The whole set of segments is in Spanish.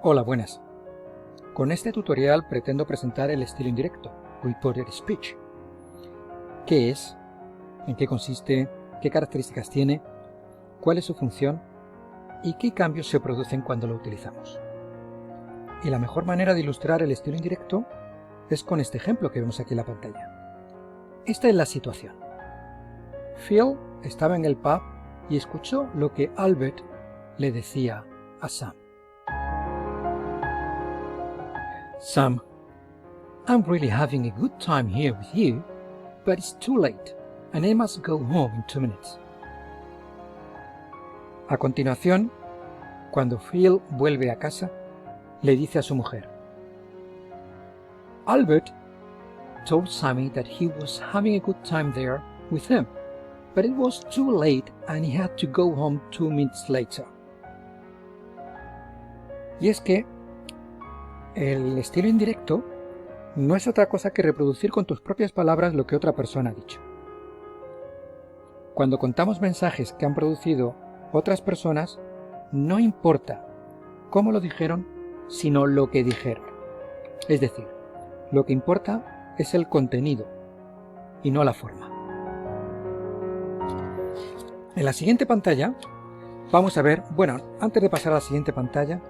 Hola, buenas. Con este tutorial pretendo presentar el estilo indirecto, Reported Speech. ¿Qué es? ¿En qué consiste? ¿Qué características tiene? ¿Cuál es su función? ¿Y qué cambios se producen cuando lo utilizamos? Y la mejor manera de ilustrar el estilo indirecto es con este ejemplo que vemos aquí en la pantalla. Esta es la situación. Phil estaba en el pub y escuchó lo que Albert le decía a Sam. Sam, I'm really having a good time here with you, but it's too late, and I must go home in 2 minutes. A continuación, cuando Phil vuelve a casa, le dice a su mujer, Albert told Sammy that he was having a good time there with him, but it was too late and he had to go home 2 minutes later. Y es que el estilo indirecto no es otra cosa que reproducir con tus propias palabras lo que otra persona ha dicho. Cuando contamos mensajes que han producido otras personas, no importa cómo lo dijeron, sino lo que dijeron. Es decir, lo que importa es el contenido y no la forma. En la siguiente pantalla vamos a ver, antes de pasar a la siguiente pantalla,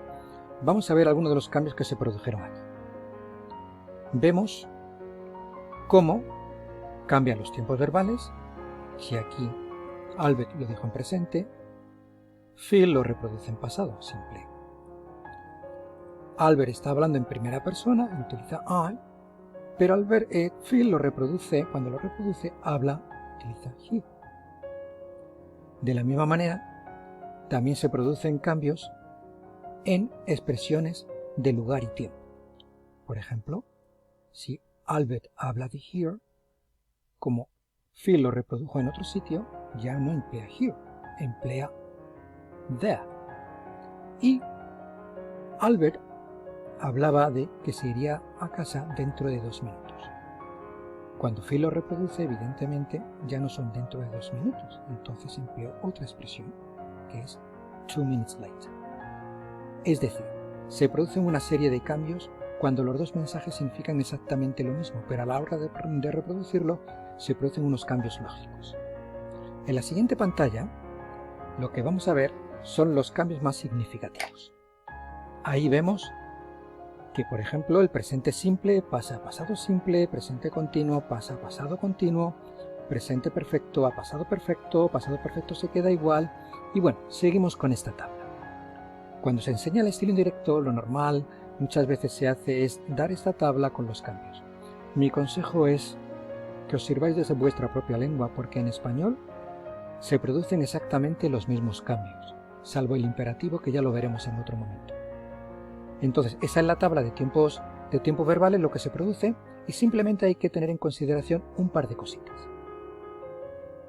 vamos a ver algunos de los cambios que se produjeron aquí. Vemos cómo cambian los tiempos verbales, si aquí Albert lo dijo en presente, Phil lo reproduce en pasado simple. Albert está hablando en primera persona y utiliza I, pero Phil lo reproduce, cuando lo reproduce, utiliza he. De la misma manera, también se producen cambios en expresiones de lugar y tiempo. Por ejemplo, si Albert habla de here, como Phil lo reprodujo en otro sitio, ya no emplea here, emplea there. Y Albert hablaba de que se iría a casa dentro de 2 minutos. Cuando Phil lo reproduce, evidentemente, ya no son dentro de 2 minutos, entonces empleó otra expresión, que es 2 minutes later. Es decir, se producen una serie de cambios cuando los dos mensajes significan exactamente lo mismo, pero a la hora de reproducirlo se producen unos cambios lógicos. En la siguiente pantalla, lo que vamos a ver son los cambios más significativos. Ahí vemos que, por ejemplo, el presente simple pasa a pasado simple, presente continuo pasa a pasado continuo, presente perfecto a pasado perfecto se queda igual, y bueno, seguimos con esta tabla. Cuando se enseña el estilo indirecto, lo normal muchas veces se hace es dar esta tabla con los cambios. Mi consejo es que os sirváis desde vuestra propia lengua, porque en español se producen exactamente los mismos cambios, salvo el imperativo, que ya lo veremos en otro momento. Entonces, esa es la tabla de tiempos verbales, lo que se produce, y simplemente hay que tener en consideración un par de cositas.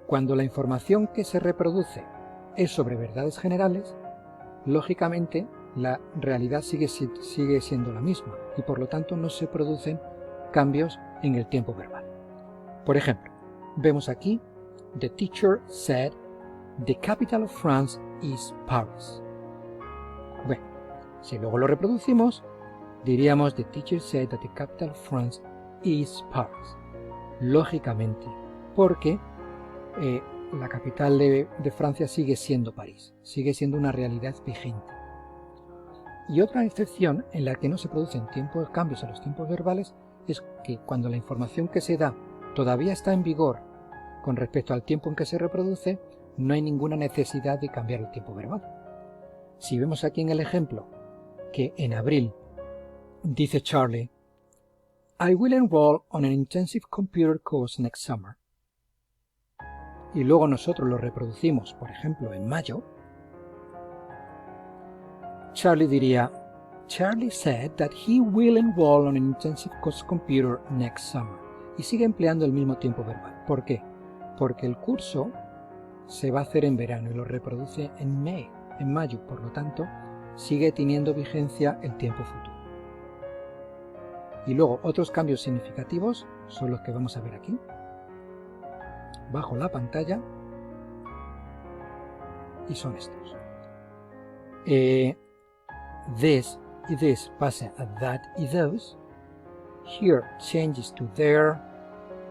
Cuando la información que se reproduce es sobre verdades generales, lógicamente la realidad sigue siendo la misma y por lo tanto no se producen cambios en el tiempo verbal. Por ejemplo, vemos aquí The teacher said the capital of France is Paris. Bueno, si luego lo reproducimos, diríamos The teacher said that the capital of France is Paris. Lógicamente, porque la capital de Francia sigue siendo París, sigue siendo una realidad vigente. Y otra excepción en la que no se producen cambios en los tiempos verbales es que cuando la información que se da todavía está en vigor con respecto al tiempo en que se reproduce, no hay ninguna necesidad de cambiar el tiempo verbal. Si vemos aquí en el ejemplo que en abril dice Charlie, I will enroll on an intensive computer course next summer, y luego nosotros lo reproducimos, por ejemplo, en mayo, Charlie diría, Charlie said that he will enroll on an intensive course computer next summer, y sigue empleando el mismo tiempo verbal. ¿Por qué? Porque el curso se va a hacer en verano y lo reproduce en mayo, por lo tanto, sigue teniendo vigencia el tiempo futuro. Y luego otros cambios significativos son los que vamos a ver aquí, bajo la pantalla, y son estos. This y this pasa a that y those. Here changes to there.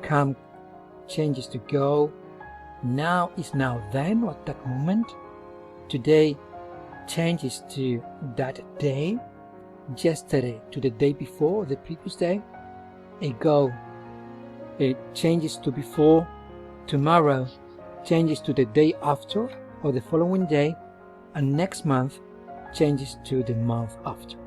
Come changes to go. Now is now then, or at that moment. Today changes to that day. Yesterday to the day before, or the previous day. Ago, it changes to before. Tomorrow changes to the day after or the following day. And next month changes to the month after.